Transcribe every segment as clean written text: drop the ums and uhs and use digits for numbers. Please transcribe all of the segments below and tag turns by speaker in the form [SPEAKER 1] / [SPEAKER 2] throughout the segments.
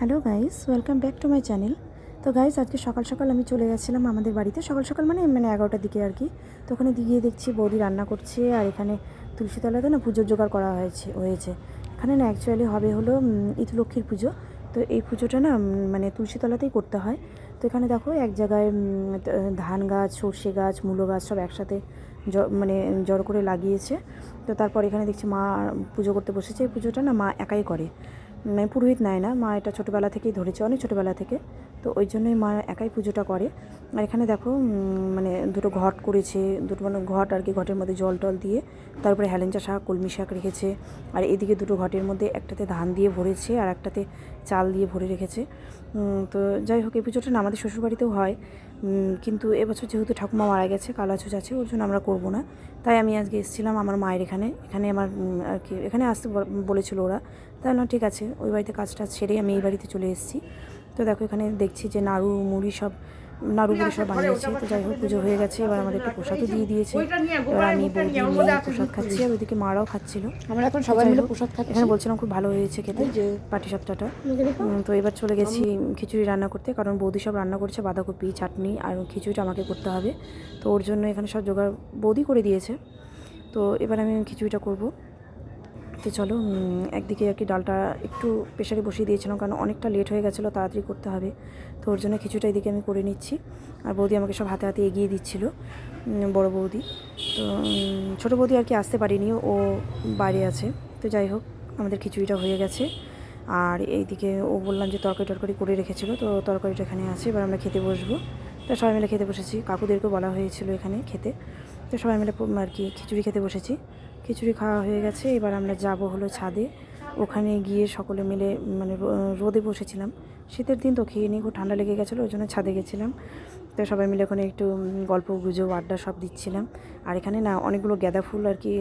[SPEAKER 1] Hello guys, welcome back to my channel. তো guys, আজকে সকাল সকাল আমি চলে গেছিলাম আমাদের বাড়িতে। সকাল সকাল মানে 11টার দিকে আর কি। তো ওখানে গিয়ে দেখছি বৌদি রান্না করছে, আর এখানে তুলসীতলাতে না পুজোর জোগাড় করা হয়েছে। এখানে না অ্যাকচুয়ালি হবে হলো ঈদ লক্ষ্মীর পুজো। তো এই পুজোটা না মানে তুলসীতলাতেই করতে হয়। তো এখানে দেখো এক জায়গায় ধান গাছ, সর্ষে গাছ, মূলো গাছ সব একসাথে মানে জড়ো করে লাগিয়েছে। তো তারপর এখানে দেখছি মা পুজো করতে বসেছে। এই পুজোটা না মা একাই করে, মানে পুরোহিত নেয় না। মা এটা ছোটোবেলা থেকেই ধরেছে, অনেক ছোটোবেলা থেকে। তো ওই জন্যই মা একাই পুজোটা করে। আর এখানে দেখো মানে দুটো ঘট করেছে, দুটো মানে ঘট আর কি, ঘটের মধ্যে জল টল দিয়ে তারপরে হেলেঞ্চা শাক, কলমি শাক রেখেছে। আর এদিকে দুটো ঘটের মধ্যে একটাতে ধান দিয়ে ভরেছে আর একটাতে চাল দিয়ে ভরে রেখেছে। তো যাই হোক, এই পুজোটা না আমাদের শ্বশুরবাড়িতেও হয়, কিন্তু এবছর যেহেতু ঠাকুমা মারা গেছে, কালাছুচ আছে, ওর জন্য আমরা করবো না। তাই আমি আজকে এসেছিলাম আমার মায়ের এখানে আমার আর কি এখানে আসতে বলেছিল ওরা। তাই না, ঠিক আছে, ওই বাড়িতে কাজটা সেরেই আমি এই বাড়িতে চলে এসেছি। তো দেখো এখানে দেখছি যে নাড়ু মুড়ি সব বানিয়েছে। তো যাই হোক, পুজো হয়ে গেছে, এবার আমাদের একটু প্রসাদও দিয়ে দিয়েছে। এবার আমি বৌদি নিয়ে প্রসাদ খাচ্ছি, আর ওইদিকে মারাও খাচ্ছিল।
[SPEAKER 2] আমরা এখন সবাই মিলে প্রসাদ খাচ্ছি।
[SPEAKER 1] এখানে বলছিলাম খুব ভালো হয়েছে খেতে পাটিসাপটাটা। তো এবার চলে গেছি খিচুড়ি রান্না করতে, কারণ বৌদি সব রান্না করছে, বাঁধাকপি চাটনি, আর খিচুড়িটা আমাকে করতে হবে। তো ওর জন্য এখানে সব জোগাড় বৌদি করে দিয়েছে। তো এবার আমি খিচুড়িটা করব। তো চলো, একদিকে আর কি ডালটা একটু প্রেশারে বসিয়ে দিয়েছিলাম, কারণ অনেকটা লেট হয়ে গেছিলো, তাড়াতাড়ি করতে হবে। তো ওর জন্য খিচুড়িটা এদিকে আমি করে নিচ্ছি, আর বৌদি আমাকে সব হাতে হাতে এগিয়ে দিচ্ছিল, বড় বৌদি। তো ছোটো বৌদি আর কি আসতে পারিনি, ও বাইরে আছে। তো যাই হোক, আমাদের খিচুড়িটা হয়ে গেছে। আর এইদিকে ও বললাম যে তরকারি করে রেখেছিলো, তো তরকারিটা এখানে আছে, এবার আমরা খেতে বসবো। তো সবাই মিলে খেতে বসেছি, কাকুদেরকেও বলা হয়েছিল এখানে খেতে। তো সবাই মিলে আর কি খিচুড়ি খেতে বসেছি। খিচুড়ি খাওয়া হয়ে গেছে, এবার আমরা যাব হলো ছাদে। ওখানে গিয়ে সকলে মিলে মানে রোদে বসেছিলাম, শীতের দিন তো খেয়ে নিয়ে খুব ঠান্ডা লেগে গেছিলো, ওই জন্য ছাদে গেছিলাম। তো সবাই মিলে ওখানে একটু গল্প গুজব আড্ডা সব দিচ্ছিলাম। আর এখানে না অনেকগুলো গাঁদা ফুল আর কি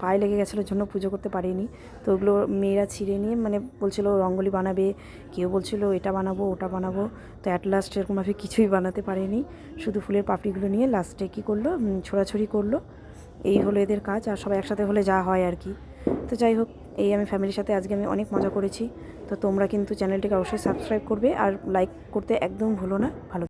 [SPEAKER 1] পায়ে লেগে গেছিলো, জন্য পুজো করতে পারিনি। তো ওগুলো মেয়েরা ছিঁড়ে নিয়ে মানে বলছিল রঙ্গোলি বানাবে, কেউ বলছিল এটা বানাবো ওটা বানাবো। তো অ্যাট লাস্ট এরকমভাবে কিছুই বানাতে পারিনি, শুধু ফুলের পাপড়িগুলো নিয়ে লাস্টে কী করলো, ছোড়াছড়ি করলো। এই হলো এদের কাজ, আর সবাই একসাথে হলে যা হয় আর কি। তো যাই হোক, এই আমি ফ্যামিলির সাথে আজকে আমি অনেক মজা করেছি। তো তোমরা কিন্তু চ্যানেলটিকে অবশ্যই সাবস্ক্রাইব করবে, আর লাইক করতে একদম ভুলো না। ভালো।